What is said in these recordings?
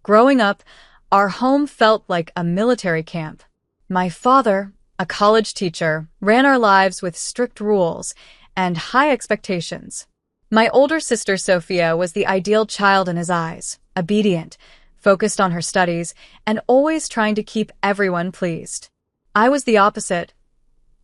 Growing up, our home felt like a military camp. My father, a college teacher, ran our lives with strict rules and high expectations. My older sister Sophia was the ideal child in his eyes, obedient, focused on her studies, and always trying to keep everyone pleased. I was the opposite,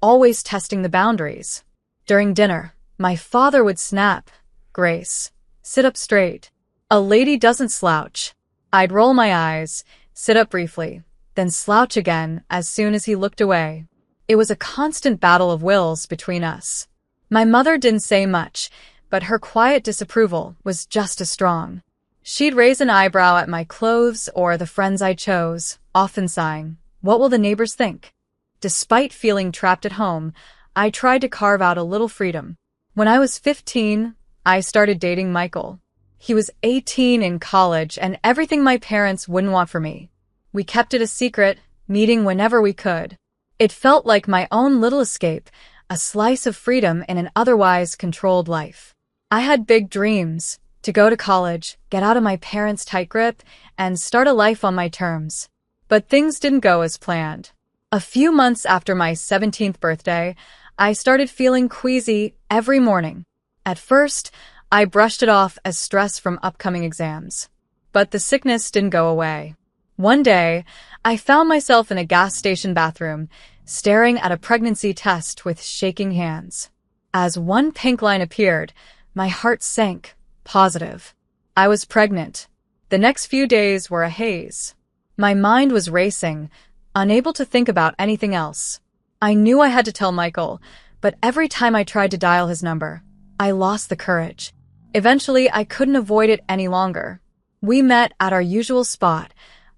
always testing the boundaries. During dinner, my father would snap, "Grace, sit up straight. A lady doesn't slouch." I'd roll my eyes, sit up briefly, then slouch again as soon as he looked away. It was a constant battle of wills between us. My mother didn't say much, but her quiet disapproval was just as strong. She'd raise an eyebrow at my clothes or the friends I chose, often sighing, "What will the neighbors think?" Despite feeling trapped at home, I tried to carve out a little freedom. When I was 15, I started dating Michael. He was 18 in college and everything my parents wouldn't want for me. We kept it a secret, meeting whenever we could. It felt like my own little escape, a slice of freedom in an otherwise controlled life. I had big dreams, to go to college, get out of my parents' tight grip, and start a life on my terms. But things didn't go as planned. A few months after my 17th birthday, I started feeling queasy every morning. At first, I brushed it off as stress from upcoming exams. But the sickness didn't go away. One day, I found myself in a gas station bathroom, staring at a pregnancy test with shaking hands. As one pink line appeared, my heart sank. Positive. I was pregnant. The next few days were a haze. My mind was racing, unable to think about anything else. I knew I had to tell Michael, but every time I tried to dial his number, I lost the courage. Eventually, I couldn't avoid it any longer. We met at our usual spot,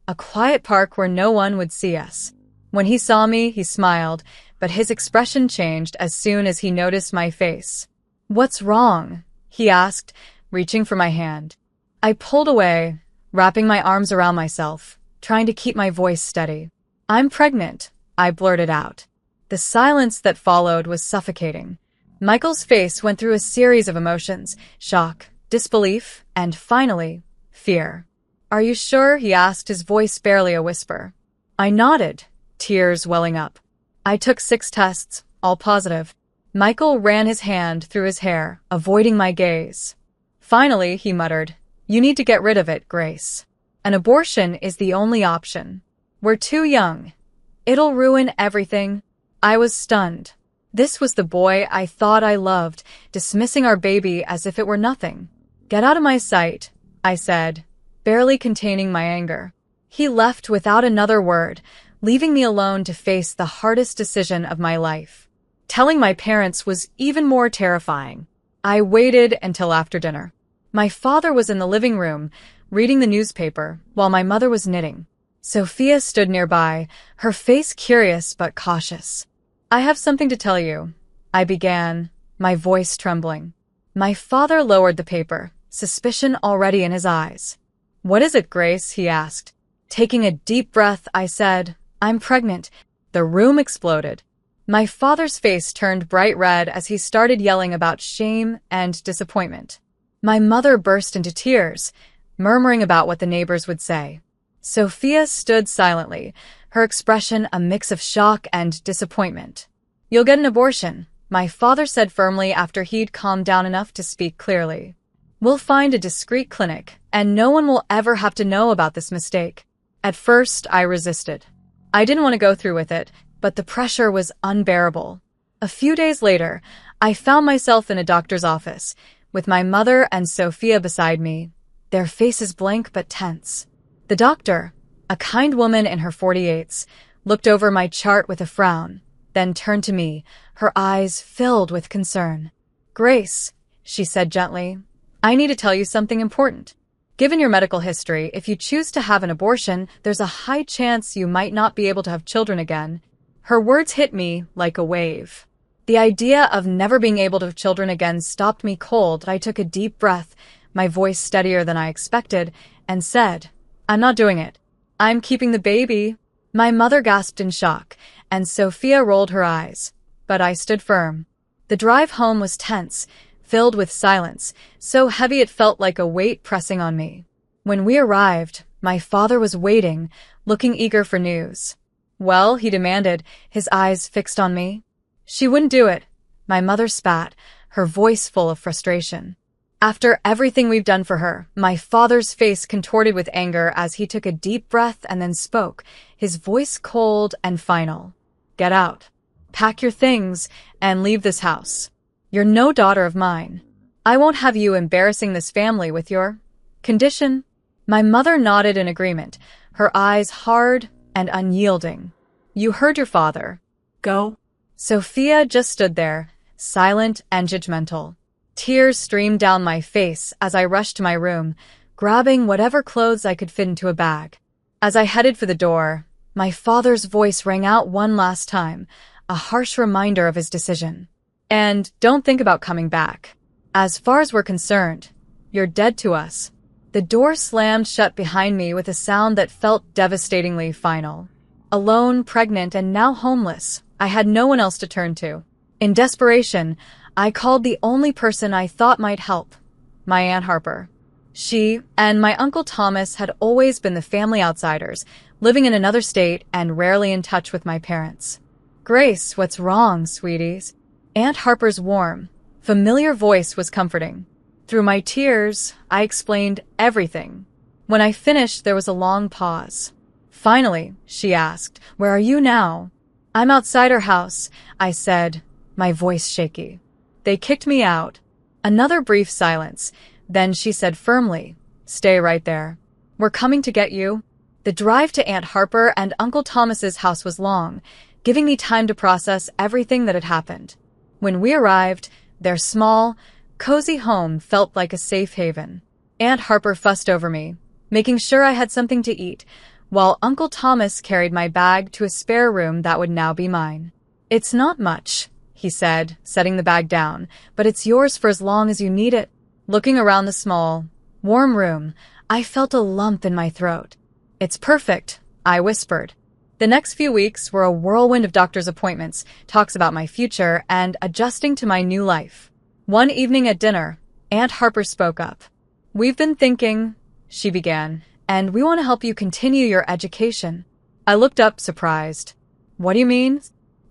a quiet park where no one would see us. When he saw me, he smiled, but his expression changed as soon as he noticed my face. "What's wrong?" he asked, reaching for my hand. I pulled away, wrapping my arms around myself, trying to keep my voice steady. "I'm pregnant," I blurted out. The silence that followed was suffocating. Michael's face went through a series of emotions: shock, disbelief, and finally, fear. "Are you sure?" he asked, his voice barely a whisper. I nodded, tears welling up. I took 6 tests, all positive. Michael ran his hand through his hair, avoiding my gaze. Finally, he muttered, "You need to get rid of it, Grace. An abortion is the only option. We're too young. It'll ruin everything." I was stunned. This was the boy I thought I loved, dismissing our baby as if it were nothing. "Get out of my sight," I said, barely containing my anger. He left without another word, leaving me alone to face the hardest decision of my life. Telling my parents was even more terrifying. I waited until after dinner. My father was in the living room, reading the newspaper, while my mother was knitting. Sophia stood nearby, her face curious but cautious. "I have something to tell you," I began, my voice trembling. My father lowered the paper, suspicion already in his eyes. "What is it, Grace?" he asked. Taking a deep breath, I said, "I'm pregnant." The room exploded. My father's face turned bright red as he started yelling about shame and disappointment. My mother burst into tears, murmuring about what the neighbors would say. Sophia stood silently, her expression a mix of shock and disappointment. "You'll get an abortion," my father said firmly after he'd calmed down enough to speak clearly. "We'll find a discreet clinic, and no one will ever have to know about this mistake." At first, I resisted. I didn't want to go through with it, but the pressure was unbearable. A few days later, I found myself in a doctor's office, with my mother and Sophia beside me, their faces blank but tense. The doctor, a kind woman in her 48s, looked over my chart with a frown, then turned to me, her eyes filled with concern. "Grace," she said gently, "I need to tell you something important. Given your medical history, if you choose to have an abortion, there's a high chance you might not be able to have children again." Her words hit me like a wave. The idea of never being able to have children again stopped me cold. I took a deep breath, my voice steadier than I expected, and said, "I'm not doing it. I'm keeping the baby." My mother gasped in shock, and Sophia rolled her eyes, but I stood firm. The drive home was tense, filled with silence, so heavy it felt like a weight pressing on me. When we arrived, My father was waiting, looking eager for news. Well, he demanded, his eyes fixed on me. She wouldn't do it. My mother spat, her voice full of frustration. After everything we've done for her, my father's face contorted with anger as he took a deep breath and then spoke, his voice cold and final. Get out. Pack your things and leave this house. You're no daughter of mine. I won't have you embarrassing this family with your condition. My mother nodded in agreement, her eyes hard and unyielding. You heard your father. Go. Sophia just stood there, silent and judgmental. Tears streamed down my face as I rushed to my room, grabbing whatever clothes I could fit into a bag. As I headed for the door, my father's voice rang out one last time, a harsh reminder of his decision. And don't think about coming back. As far as we're concerned, you're dead to us. The door slammed shut behind me with a sound that felt devastatingly final. Alone, pregnant, and now homeless, I had no one else to turn to. In desperation, I called the only person I thought might help, my Aunt Harper. She and my Uncle Thomas had always been the family outsiders, living in another state and rarely in touch with my parents. Grace, what's wrong, sweeties? Aunt Harper's warm, familiar voice was comforting. Through my tears, I explained everything. When I finished, there was a long pause. Finally, she asked, "Where are you now?" "I'm outside her house," I said, my voice shaky. "They kicked me out." Another brief silence. Then she said firmly, "Stay right there. We're coming to get you." The drive to Aunt Harper and Uncle Thomas's house was long, giving me time to process everything that had happened. When we arrived, their small, cozy home felt like a safe haven. Aunt Harper fussed over me, making sure I had something to eat, while Uncle Thomas carried my bag to a spare room that would now be mine. "It's not much," he said, setting the bag down, "but it's yours for as long as you need it." Looking around the small, warm room, I felt a lump in my throat. "It's perfect," I whispered. The next few weeks were a whirlwind of doctor's appointments, talks about my future, and adjusting to my new life. One evening at dinner, Aunt Harper spoke up. "We've been thinking," she began, "and we want to help you continue your education." I looked up, surprised. "What do you mean?"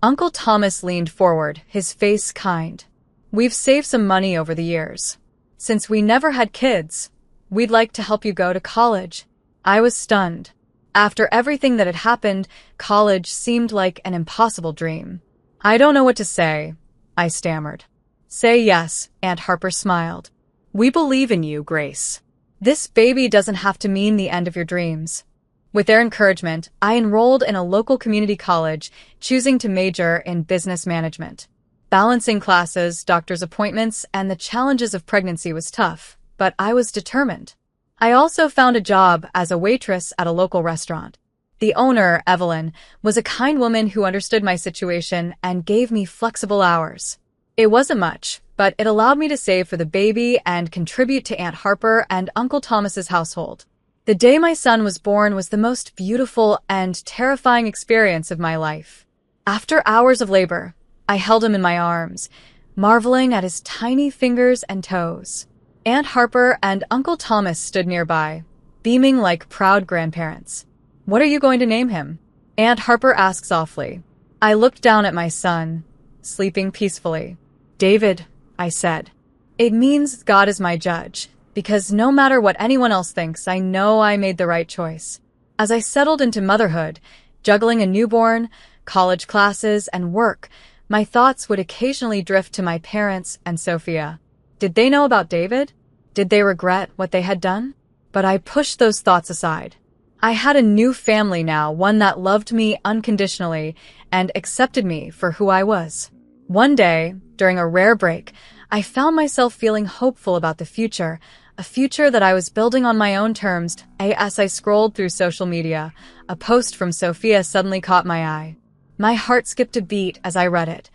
Uncle Thomas leaned forward, his face kind. "We've saved some money over the years. Since we never had kids, we'd like to help you go to college." I was stunned. After everything that had happened, college seemed like an impossible dream. "I don't know what to say," I stammered. "Say yes," Aunt Harper smiled. "We believe in you, Grace. This baby doesn't have to mean the end of your dreams." With their encouragement, I enrolled in a local community college, choosing to major in business management. Balancing classes, doctor's appointments, and the challenges of pregnancy was tough, but I was determined. I also found a job as a waitress at a local restaurant. The owner, Evelyn, was a kind woman who understood my situation and gave me flexible hours. It wasn't much, but it allowed me to save for the baby and contribute to Aunt Harper and Uncle Thomas's household. The day my son was born was the most beautiful and terrifying experience of my life. After hours of labor, I held him in my arms, marveling at his tiny fingers and toes. Aunt Harper and Uncle Thomas stood nearby, beaming like proud grandparents. "What are you going to name him?" Aunt Harper asked softly. I looked down at my son, sleeping peacefully. "David," I said. "It means God is my judge, because no matter what anyone else thinks, I know I made the right choice." As I settled into motherhood, juggling a newborn, college classes, and work, my thoughts would occasionally drift to my parents and Sophia. Did they know about David? Did they regret what they had done? But I pushed those thoughts aside. I had a new family now, one that loved me unconditionally and accepted me for who I was. One day, during a rare break, I found myself feeling hopeful about the future, a future that I was building on my own terms. As I scrolled through social media, a post from Sophia suddenly caught my eye. My heart skipped a beat as I read it.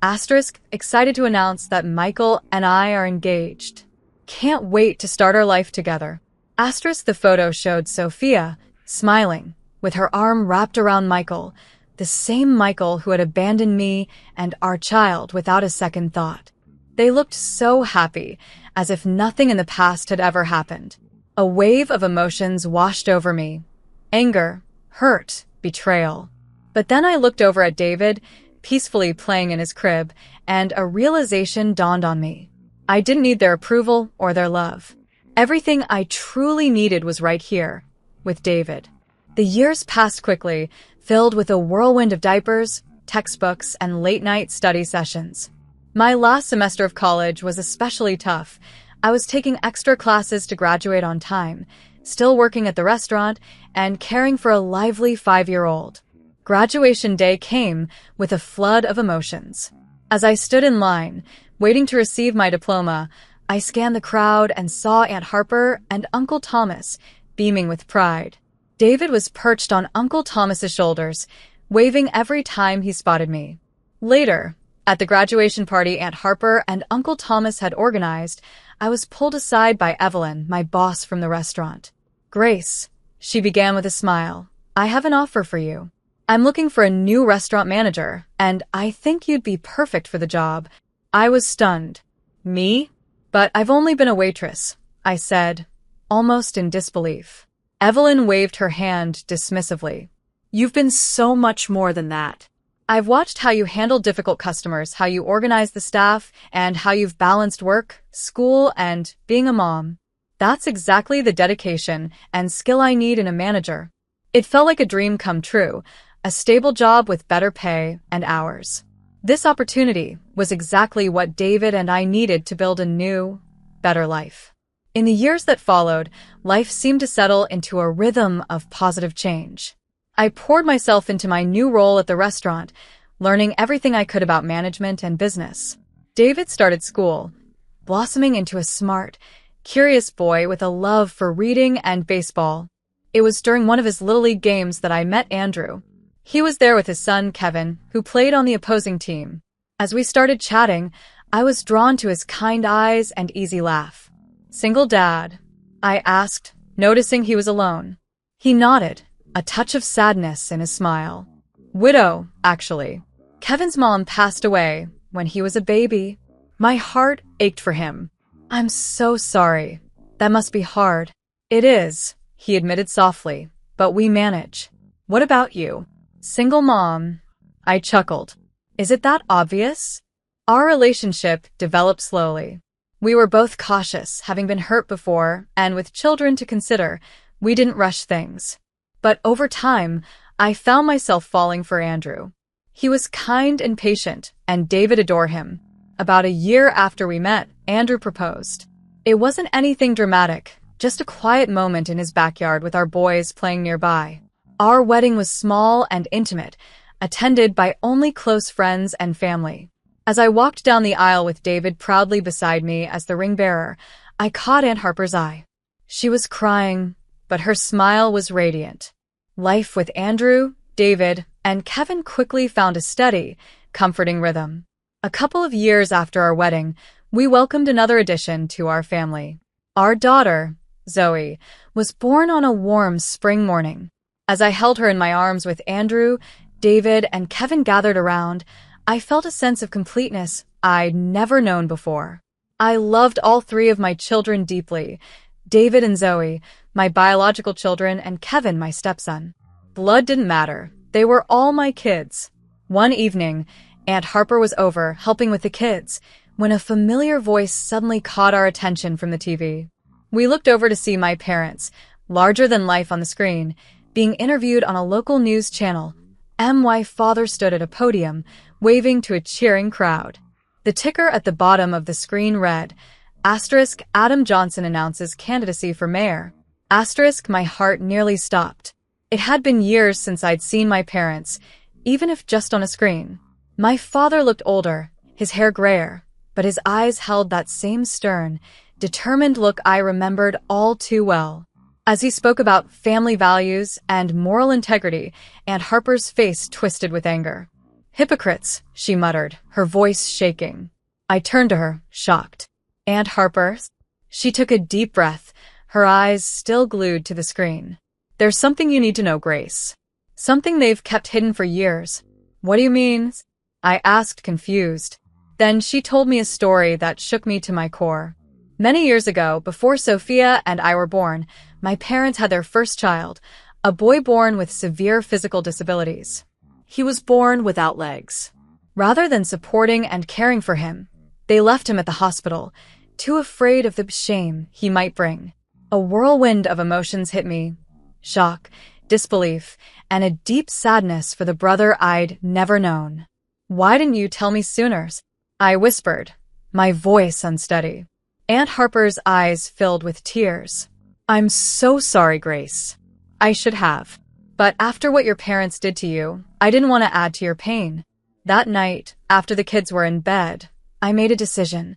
Asterisk, excited to announce that Michael and I are engaged. Can't wait to start our life together. Asterisk, the photo showed Sophia, smiling, with her arm wrapped around Michael, the same Michael who had abandoned me and our child without a second thought. They looked so happy, as if nothing in the past had ever happened. A wave of emotions washed over me. Anger, hurt, betrayal. But then I looked over at David, peacefully playing in his crib, and a realization dawned on me. I didn't need their approval or their love. Everything I truly needed was right here, with David. The years passed quickly, filled with a whirlwind of diapers, textbooks, and late-night study sessions. My last semester of college was especially tough. I was taking extra classes to graduate on time, still working at the restaurant, and caring for a lively 5-year-old. Graduation day came with a flood of emotions. As I stood in line, waiting to receive my diploma, I scanned the crowd and saw Aunt Harper and Uncle Thomas, beaming with pride. David was perched on Uncle Thomas's shoulders, waving every time he spotted me. Later, at the graduation party Aunt Harper and Uncle Thomas had organized, I was pulled aside by Evelyn, my boss from the restaurant. "Grace," she began with a smile, "I have an offer for you. I'm looking for a new restaurant manager, and I think you'd be perfect for the job." I was stunned. "Me? But I've only been a waitress," I said, almost in disbelief. Evelyn waved her hand dismissively. "You've been so much more than that. I've watched how you handle difficult customers, how you organize the staff, and how you've balanced work, school, and being a mom. That's exactly the dedication and skill I need in a manager." It felt like a dream come true, a stable job with better pay and hours. This opportunity was exactly what David and I needed to build a new, better life. In the years that followed, life seemed to settle into a rhythm of positive change. I poured myself into my new role at the restaurant, learning everything I could about management and business. David started school, blossoming into a smart, curious boy with a love for reading and baseball. It was during one of his Little League games that I met Andrew. He was there with his son, Kevin, who played on the opposing team. As we started chatting, I was drawn to his kind eyes and easy laugh. "Single dad?" I asked, noticing he was alone. He nodded, a touch of sadness in his smile. "Widow, actually. Kevin's mom passed away when he was a baby." My heart ached for him. "I'm so sorry. That must be hard." "It is," he admitted softly, "but we manage." "What about you?" "Single mom." I chuckled. "Is it that obvious?" Our relationship developed slowly. We were both cautious, having been hurt before, and with children to consider, we didn't rush things. But over time, I found myself falling for Andrew. He was kind and patient, and David adored him. About a year after we met, Andrew proposed. It wasn't anything dramatic, just a quiet moment in his backyard with our boys playing nearby. Our wedding was small and intimate, attended by only close friends and family. As I walked down the aisle with David proudly beside me as the ring bearer, I caught Aunt Harper's eye. She was crying, but her smile was radiant. Life with Andrew, David, and Kevin quickly found a steady, comforting rhythm. A couple of years after our wedding, we welcomed another addition to our family. Our daughter, Zoe, was born on a warm spring morning. As I held her in my arms with Andrew, David, and Kevin gathered around, I felt a sense of completeness I'd never known before. I loved all three of my children deeply, David and Zoe, my biological children, and Kevin, my stepson. Blood didn't matter. They were all my kids. One evening, Aunt Harper was over, helping with the kids, when a familiar voice suddenly caught our attention from the TV. We looked over to see my parents, larger than life on the screen, being interviewed on a local news channel. My father stood at a podium, waving to a cheering crowd. The ticker at the bottom of the screen read, Adam Johnson announces candidacy for mayor. My heart nearly stopped. It had been years since I'd seen my parents, even if just on a screen. My father looked older, his hair grayer, but his eyes held that same stern, determined look I remembered all too well. As he spoke about family values and moral integrity, Aunt Harper's face twisted with anger. "Hypocrites," she muttered, her voice shaking. I turned to her, shocked. "Aunt Harper?" She took a deep breath, her eyes still glued to the screen. "There's something you need to know, Grace. Something they've kept hidden for years." "What do you mean?" I asked, confused. Then she told me a story that shook me to my core. Many years ago, before Sophia and I were born, my parents had their first child, a boy born with severe physical disabilities. He was born without legs. Rather than supporting and caring for him, they left him at the hospital, too afraid of the shame he might bring. A whirlwind of emotions hit me: shock, disbelief, and a deep sadness for the brother I'd never known. "Why didn't you tell me sooner?" I whispered, my voice unsteady. Aunt Harper's eyes filled with tears. "I'm so sorry, Grace. I should have. But after what your parents did to you, I didn't want to add to your pain." That night, after the kids were in bed, I made a decision.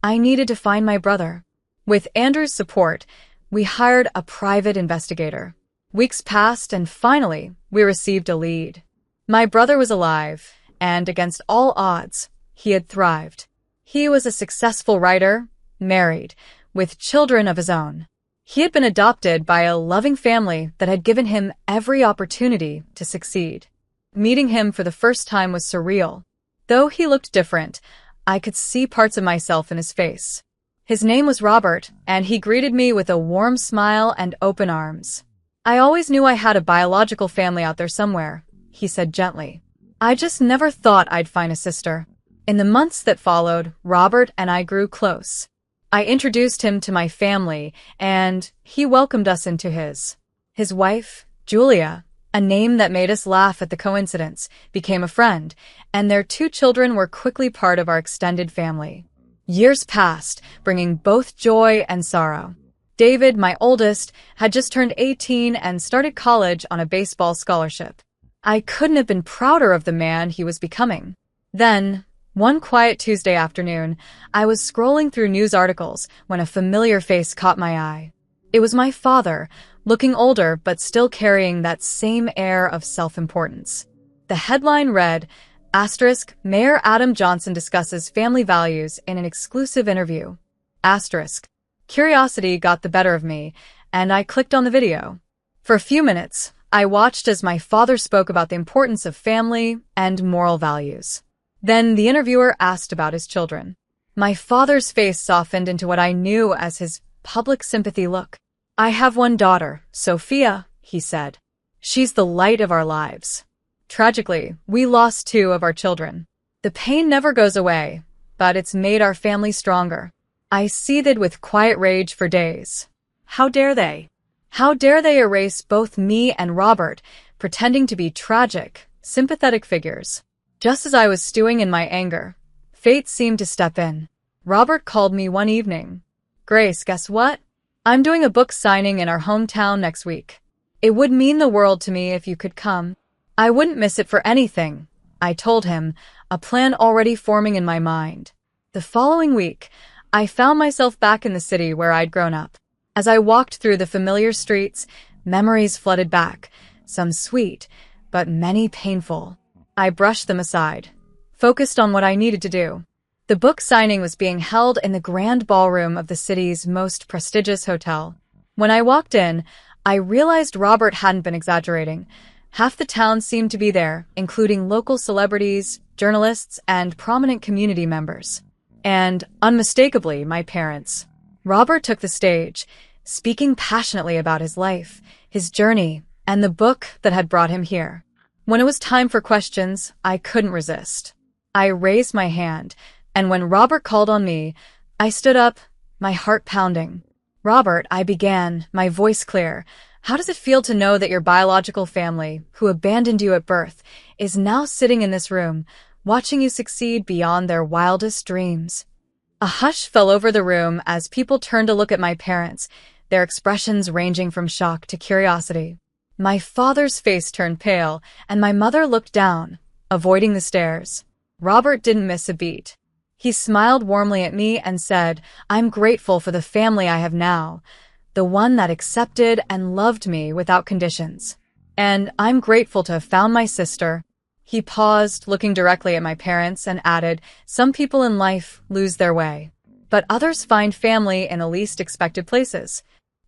I needed to find my brother. With Andrew's support, we hired a private investigator. Weeks passed, and finally, we received a lead. My brother was alive, and against all odds, he had thrived. He was a successful writer, married, with children of his own. He had been adopted by a loving family that had given him every opportunity to succeed. Meeting him for the first time was surreal. Though he looked different, I could see parts of myself in his face. His name was Robert, and he greeted me with a warm smile and open arms. "I always knew I had a biological family out there somewhere," he said gently. "I just never thought I'd find a sister." In the months that followed, Robert and I grew close. I introduced him to my family, and he welcomed us into his. His wife, Julia, a name that made us laugh at the coincidence, became a friend, and their 2 children were quickly part of our extended family. Years passed, bringing both joy and sorrow. David, my oldest, had just turned 18 and started college on a baseball scholarship. I couldn't have been prouder of the man he was becoming. Then, one quiet Tuesday afternoon, I was scrolling through news articles when a familiar face caught my eye. It was my father, looking older but still carrying that same air of self-importance. The headline read, "Mayor Adam Johnson discusses family values in an exclusive interview." Curiosity got the better of me, and I clicked on the video. For a few minutes, I watched as my father spoke about the importance of family and moral values. Then the interviewer asked about his children. My father's face softened into what I knew as his public sympathy look. "I have one daughter, Sophia," he said. "She's the light of our lives." Tragically, we lost 2 of our children. The pain never goes away, but it's made our family stronger. I seethed with quiet rage for days. How dare they? How dare they erase both me and Robert, pretending to be tragic, sympathetic figures? Just as I was stewing in my anger, fate seemed to step in. Robert called me one evening. "Grace, guess what? I'm doing a book signing in our hometown next week. It would mean the world to me if you could come." "I wouldn't miss it for anything," I told him, a plan already forming in my mind. The following week, I found myself back in the city where I'd grown up. As I walked through the familiar streets, memories flooded back, some sweet, but many painful. I brushed them aside, focused on what I needed to do. The book signing was being held in the grand ballroom of the city's most prestigious hotel. When I walked in, I realized Robert hadn't been exaggerating. Half the town seemed to be there, including local celebrities, journalists, and prominent community members. And, unmistakably, my parents. Robert took the stage, speaking passionately about his life, his journey, and the book that had brought him here. When it was time for questions, I couldn't resist. I raised my hand, and when Robert called on me, I stood up, my heart pounding. "Robert," I began, my voice clear, "how does it feel to know that your biological family, who abandoned you at birth, is now sitting in this room, watching you succeed beyond their wildest dreams?" A hush fell over the room as people turned to look at my parents, their expressions ranging from shock to curiosity. My father's face turned pale, and my mother looked down, avoiding the stares. Robert didn't miss a beat. He smiled warmly at me and said, "I'm grateful for the family I have now, the one that accepted and loved me without conditions. And I'm grateful to have found my sister." He paused, looking directly at my parents, and added, "Some people in life lose their way, but others find family in the least expected places."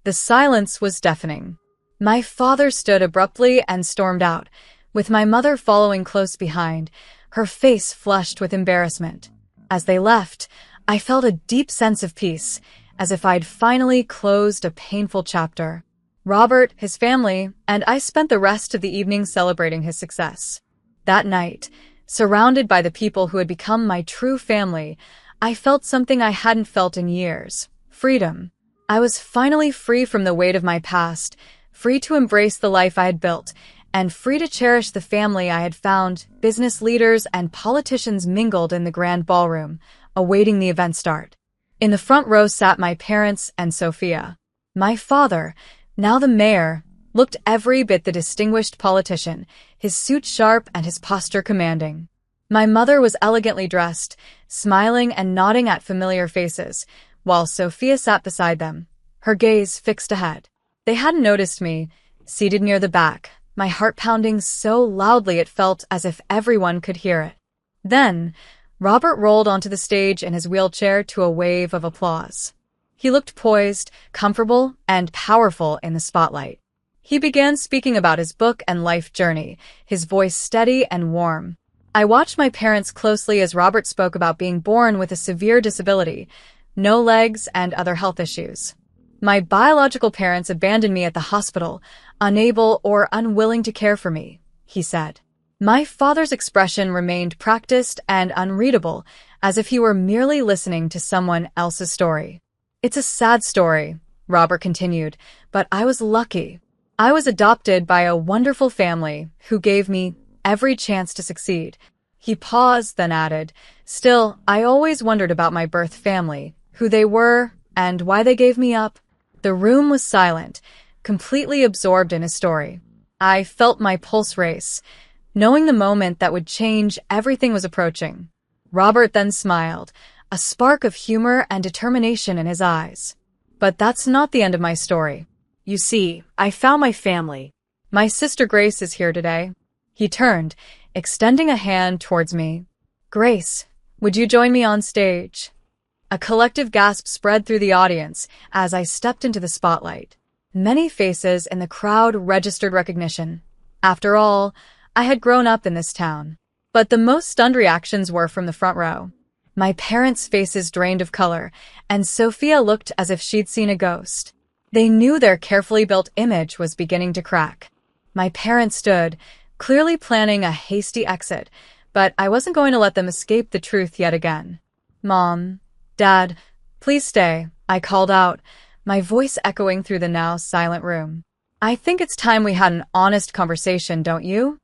The silence was deafening. My father stood abruptly and stormed out, with my mother following close behind, her face flushed with embarrassment. As they left, I felt a deep sense of peace, as if I'd finally closed a painful chapter. Robert, his family, and I spent the rest of the evening celebrating his success. That night, surrounded by the people who had become my true family, I felt something I hadn't felt in years: freedom. I was finally free from the weight of my past, free to embrace the life I had built, and free to cherish the family I had found. Business leaders and politicians mingled in the grand ballroom, awaiting the event start. In the front row sat my parents and Sophia. My father, now the mayor, looked every bit the distinguished politician, his suit sharp and his posture commanding. My mother was elegantly dressed, smiling and nodding at familiar faces, while Sophia sat beside them, her gaze fixed ahead. They hadn't noticed me, seated near the back, my heart pounding so loudly it felt as if everyone could hear it. Then, Robert rolled onto the stage in his wheelchair to a wave of applause. He looked poised, comfortable, and powerful in the spotlight. He began speaking about his book and life journey, his voice steady and warm. I watched my parents closely as Robert spoke about being born with a severe disability, no legs, and other health issues. My biological parents abandoned me at the hospital, unable or unwilling to care for me, he said. My father's expression remained practiced and unreadable, as if he were merely listening to someone else's story. It's a sad story, Robert continued, but I was lucky. I was adopted by a wonderful family who gave me every chance to succeed. He paused, then added, still, I always wondered about my birth family, who they were, and why they gave me up. The room was silent, completely absorbed in his story. I felt my pulse race, knowing the moment that would change everything was approaching. Robert then smiled, a spark of humor and determination in his eyes. But that's not the end of my story. You see, I found my family. My sister Grace is here today. He turned, extending a hand towards me. Grace, would you join me on stage? A collective gasp spread through the audience as I stepped into the spotlight. Many faces in the crowd registered recognition. After all, I had grown up in this town. But the most stunned reactions were from the front row. My parents' faces drained of color, and Sophia looked as if she'd seen a ghost. They knew their carefully built image was beginning to crack. My parents stood, clearly planning a hasty exit, but I wasn't going to let them escape the truth yet again. Mom, Dad, please stay, I called out, my voice echoing through the now silent room. I think it's time we had an honest conversation, don't you?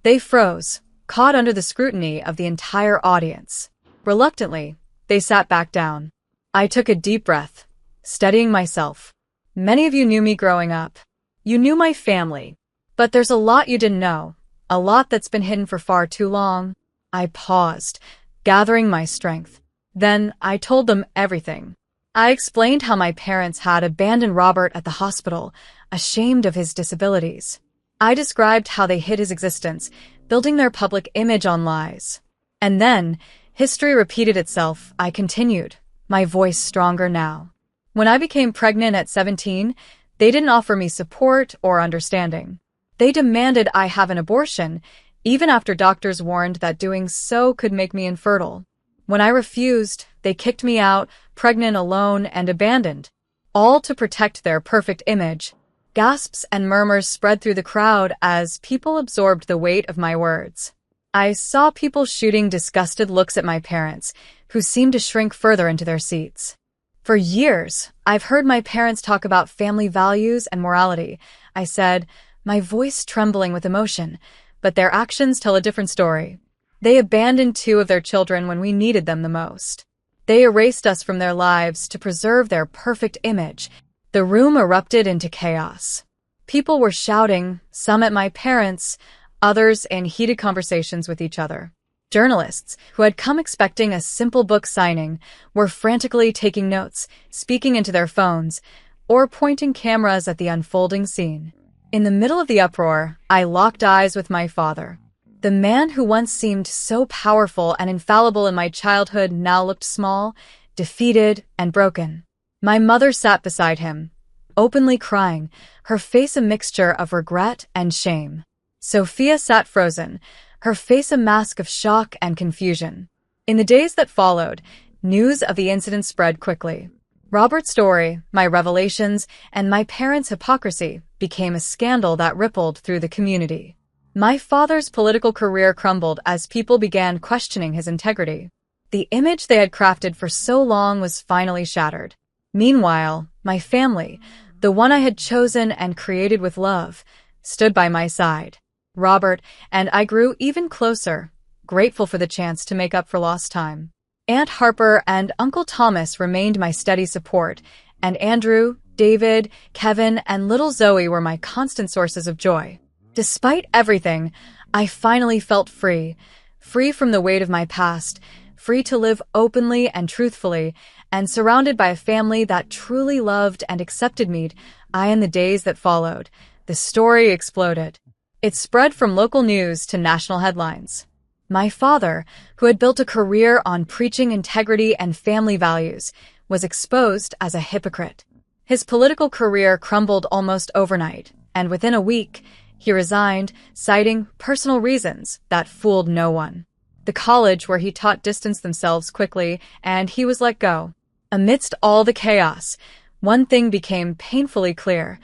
They froze, caught under the scrutiny of the entire audience. Reluctantly, they sat back down. I took a deep breath, steadying myself. Many of you knew me growing up. You knew my family. But there's a lot you didn't know, a lot that's been hidden for far too long. I paused, gathering my strength. Then I told them everything. I explained how my parents had abandoned Robert at the hospital, ashamed of his disabilities. I described how they hid his existence, building their public image on lies. And then, history repeated itself. I continued, my voice stronger now. When I became pregnant at 17, they didn't offer me support or understanding. They demanded I have an abortion, even after doctors warned that doing so could make me infertile. When I refused, they kicked me out, pregnant, alone, and abandoned, all to protect their perfect image. Gasps and murmurs spread through the crowd as people absorbed the weight of my words. I saw people shooting disgusted looks at my parents, who seemed to shrink further into their seats. For years, I've heard my parents talk about family values and morality, I said, my voice trembling with emotion, but their actions tell a different story. They abandoned 2 of their children when we needed them the most. They erased us from their lives to preserve their perfect image. The room erupted into chaos. People were shouting, some at my parents, others in heated conversations with each other. Journalists, who had come expecting a simple book signing, were frantically taking notes, speaking into their phones, or pointing cameras at the unfolding scene. In the middle of the uproar, I locked eyes with my father. The man who once seemed so powerful and infallible in my childhood now looked small, defeated, and broken. My mother sat beside him, openly crying, her face a mixture of regret and shame. Sophia sat frozen, her face a mask of shock and confusion. In the days that followed, news of the incident spread quickly. Robert's story, my revelations, and my parents' hypocrisy became a scandal that rippled through the community. My father's political career crumbled as people began questioning his integrity. The image they had crafted for so long was finally shattered. Meanwhile, my family, the one I had chosen and created with love, stood by my side. Robert and I grew even closer, grateful for the chance to make up for lost time. Aunt Harper and Uncle Thomas remained my steady support, and Andrew, David, Kevin, and little Zoe were my constant sources of joy. Despite everything, I finally felt free from the weight of my past, free to live openly and truthfully, and surrounded by a family that truly loved and accepted me. In the days that followed, the story exploded. It spread from local news to national headlines. My father, who had built a career on preaching integrity and family values, was exposed as a hypocrite. His political career crumbled almost overnight, and within a week, he resigned, citing personal reasons that fooled no one. The college where he taught distanced themselves quickly, and he was let go. Amidst all the chaos, one thing became painfully clear.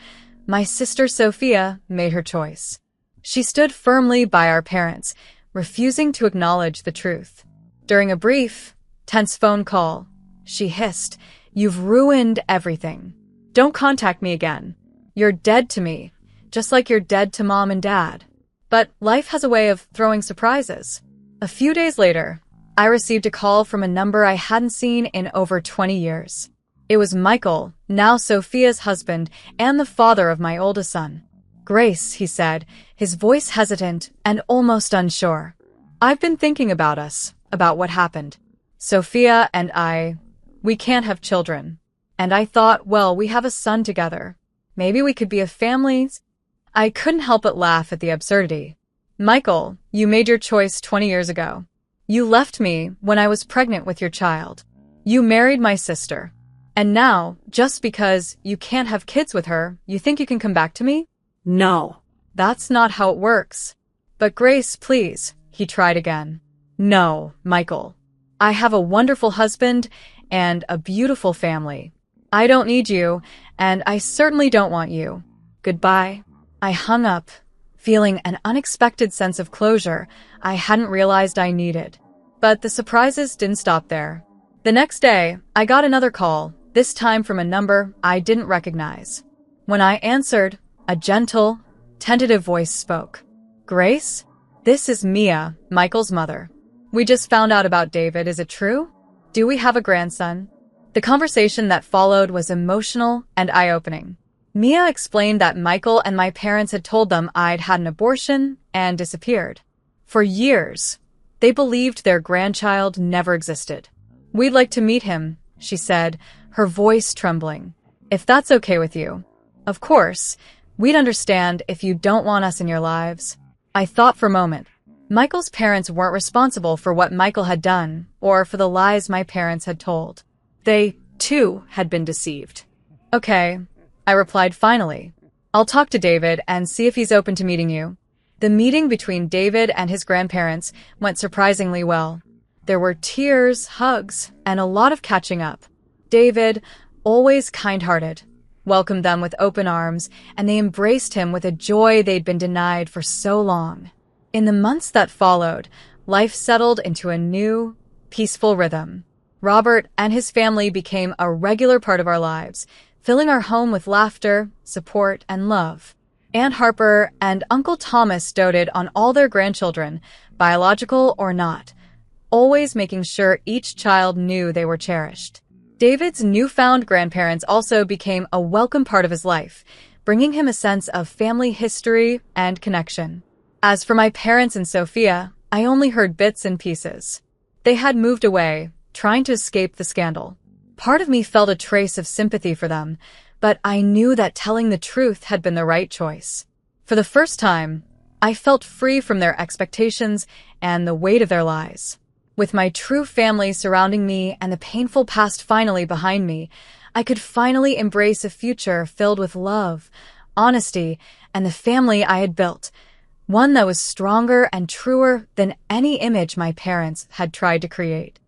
My sister Sophia made her choice. She stood firmly by our parents, refusing to acknowledge the truth. During a brief, tense phone call, she hissed, "You've ruined everything. Don't contact me again. You're dead to me, just like you're dead to Mom and Dad." But life has a way of throwing surprises. A few days later, I received a call from a number I hadn't seen in over 20 years. It was Michael, now Sophia's husband and the father of my oldest son. "Grace," he said, his voice hesitant and almost unsure. "I've been thinking about us, about what happened. Sophia and we can't have children. And I thought, well, we have a son together. Maybe we could be a family." I couldn't help but laugh at the absurdity. "Michael, you made your choice 20 years ago. You left me when I was pregnant with your child. You married my sister. And now, just because you can't have kids with her, you think you can come back to me?" "No. That's not how it works." "But Grace, please," he tried again. "No, Michael. I have a wonderful husband and a beautiful family. I don't need you, and I certainly don't want you. Goodbye." I hung up, feeling an unexpected sense of closure I hadn't realized I needed. But the surprises didn't stop there. The next day, I got another call, this time from a number I didn't recognize. When I answered, a gentle, tentative voice spoke. "Grace? This is Mia, Michael's mother. We just found out about David. Is it true? Do we have a grandson?" The conversation that followed was emotional and eye-opening. Mia explained that Michael and my parents had told them I'd had an abortion and disappeared. For years, they believed their grandchild never existed. "We'd like to meet him," she said, her voice trembling. "If that's okay with you. Of course, we'd understand if you don't want us in your lives." I thought for a moment. Michael's parents weren't responsible for what Michael had done or for the lies my parents had told. They, too, had been deceived. "Okay," I replied finally. "I'll talk to David and see if he's open to meeting you." The meeting between David and his grandparents went surprisingly well. There were tears, hugs, and a lot of catching up. David, always kind-hearted, welcomed them with open arms, and they embraced him with a joy they'd been denied for so long. In the months that followed, life settled into a new, peaceful rhythm. Robert and his family became a regular part of our lives, filling our home with laughter, support, and love. Aunt Harper and Uncle Thomas doted on all their grandchildren, biological or not, always making sure each child knew they were cherished. David's newfound grandparents also became a welcome part of his life, bringing him a sense of family history and connection. As for my parents and Sophia, I only heard bits and pieces. They had moved away, trying to escape the scandal. Part of me felt a trace of sympathy for them, but I knew that telling the truth had been the right choice. For the first time, I felt free from their expectations and the weight of their lies. With my true family surrounding me and the painful past finally behind me, I could finally embrace a future filled with love, honesty, and the family I had built, one that was stronger and truer than any image my parents had tried to create.